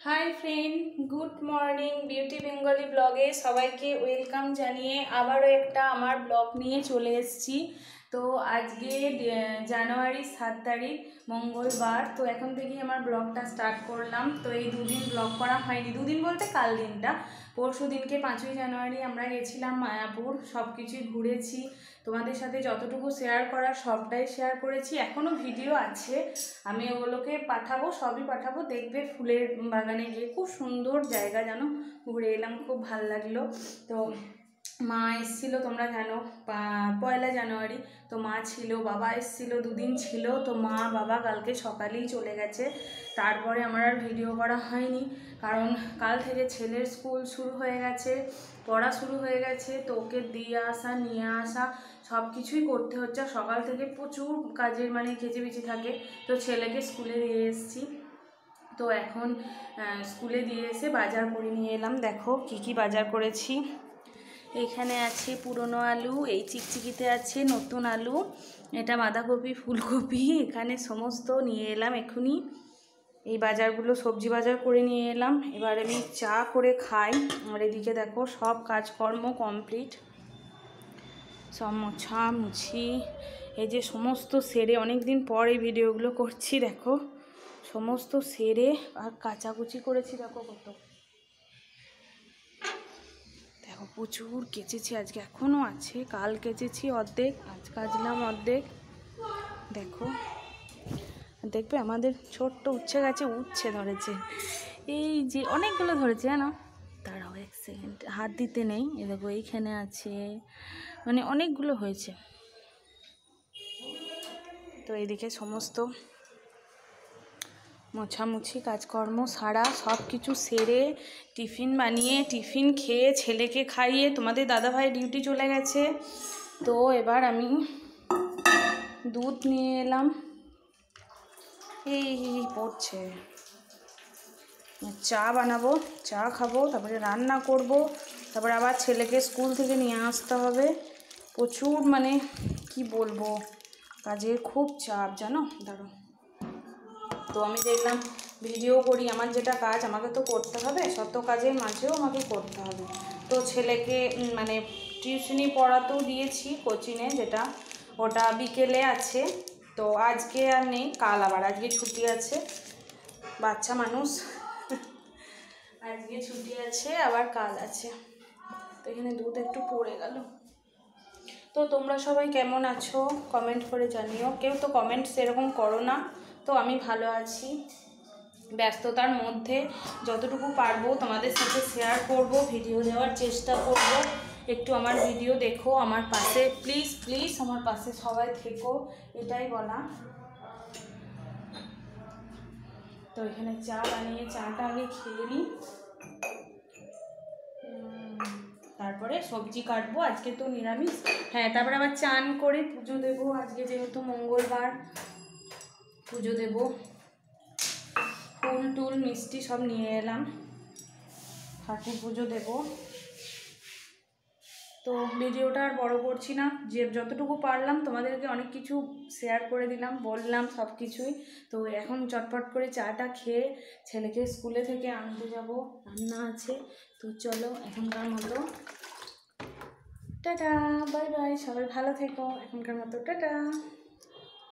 Hi friend, good morning. Beauty Bengali ব্লগে সবাইকে welcome জানিয়ে আবারও একটা আমার ব্লগ নিয়ে চলে এসেছি। তো আজকে জানুয়ারি 7 তারিখ মঙ্গলবার। তো এখন থেকেই আমার ব্লগটা স্টার্ট করলাম। তো এই দুদিন ব্লগ করা হয়নি, দুদিন বলতে কাল দিনটা। পরশু দিনকে 5ই জানুয়ারি আমরা গেছিলাম মায়াপুর, সব কিছুই ঘুরেছি। তোমাদের সাথে যতটুকু শেয়ার করার সবটাই শেয়ার করেছি। এখনও ভিডিও আছে, আমি ওগুলোকে পাঠাবো, সবই পাঠাবো। দেখবে ফুলের বাগানে গিয়ে খুব সুন্দর জায়গা, জানো, ঘুরে এলাম, খুব ভালো লাগলো। তো মা এসেছিলো, তোমরা জানো, 1 জানুয়ারি। তো মা ছিল, বাবা এসেছিলো, দুদিন ছিল। তো মা বাবা কালকে সকালেই চলে গেছে। তারপরে আমার আর ভিডিও করা হয়নি, কারণ কাল থেকে ছেলের স্কুল শুরু হয়ে গেছে, পড়া শুরু হয়ে গেছে। তো ওকে দিয়ে আসা, নিয়ে আসা, সব কিছুই করতে হচ্ছে। সকাল থেকে প্রচুর কাজের কেচেবেচে থাকে। তো ছেলেকে স্কুলে দিয়ে এসেছি। তো এখন স্কুলে দিয়ে এসে বাজার করে নিয়ে এলাম। দেখো কি কি বাজার করেছি। এখানে আছে পুরনো আলু, এই চিকচিকিতে আছে নতুন আলু, এটা বাঁধাকপি, ফুলকপি, এখানে সমস্ত নিয়ে এলাম এখনই। এই বাজারগুলো সবজি বাজার করে নিয়ে এলাম। এবার আমি চা করে খাই। আর এদিকে দেখো সব কাজকর্ম কমপ্লিট, সব মোছামুছি, এই যে সমস্ত সেরে, অনেক দিন পর এই ভিডিওগুলো করছি। দেখো সমস্ত সেরে আর কাচাকুচি করেছি। দেখো কত, দেখো প্রচুর কেচেছি আজকে, এখনও আছে। কাল কেচেছি অর্ধেক, আজ কাচলাম অর্ধেক। দেখো দেখবে আমাদের ছোট্ট উচ্ছে গাছে উচ্ছে ধরেছে, এই যে অনেকগুলো ধরেছে জানো। দাঁড়াও এক সেকেন্ড, হাত দিতে নেই। এ দেখো এইখানে আছে, অনেকগুলো হয়েছে। তো এইদিকে সমস্ত মোছামুছি কাজকর্ম সারা, সব কিছু সেরে টিফিন বানিয়ে, টিফিন খেয়ে, ছেলেকে খাইয়ে তোমাদের দাদাভাই ডিউটি চলে গেছে। তো এবার আমি দুধ নিয়ে এলাম, এই পড়ছে। চা বানাবো, চা খাবো, তারপরে রান্না করব, তারপরে আবার ছেলেকে স্কুল থেকে নিয়ে আসতে হবে। প্রচুর কি বলবো, কাজের খুব চাপ জানো। দাঁড়ো, তো আমি দেখলাম ভিডিও করি, আমার যেটা কাজ আমাকে তো করতে হবে, শত কাজের মাঝেও আমাকে করতে হবে। তো ছেলেকে টিউশনি পড়াতেও দিয়েছি কোচিংয়ে, যেটা ওটা বিকেলে আছে। তো আজকে আর নেই, কাল আবার, আজকে ছুটি আছে, বাচ্চা মানুষ, আজকে ছুটি আছে, আবার কাল আছে। তো এখানে দুধ একটু পড়ে গেল। তো তোমরা সবাই কেমন আছো কমেন্ট করে জানিও। কেউ তো কমেন্ট সেরকম করো না। তো আমি ভালো আছি, ব্যস্ততার মধ্যে যতটুকু পারবো তোমাদের সাথে শেয়ার করব, ভিডিও দেওয়ার চেষ্টা করব। একটু আমার ভিডিও দেখো, আমার পাশে প্লিজ প্লিজ আমার পাশে সবাই থেকো, এটাই বলা। তো এখানে চা বানিয়ে, চাটা আগে খেয়ে নিই, তারপরে সবজি কাটবো। আজকে তো নিরামিষ, হ্যাঁ। তারপরে আবার চান করে পুজো দেবো, আজকে যেহেতু মঙ্গলবার, পুজো দেবো। ফুল টুল মিষ্টি সব নিয়ে এলাম, ঠাকুর পুজো দেব। তো ভিডিওটা আর বড় করছি না, যে যতটুকু পারলাম তোমাদেরকে অনেক কিছু শেয়ার করে দিলাম, বললাম সব কিছুই। তো এখন চটপট করে চাটা খেয়ে ছেলেকে স্কুলে থেকে আনতে যাব, রান্না আছে। তো চলো এখনকার মতো টাটা, বাই বাই, সবাই ভালো থেকো, এখনকার মতো টাটা।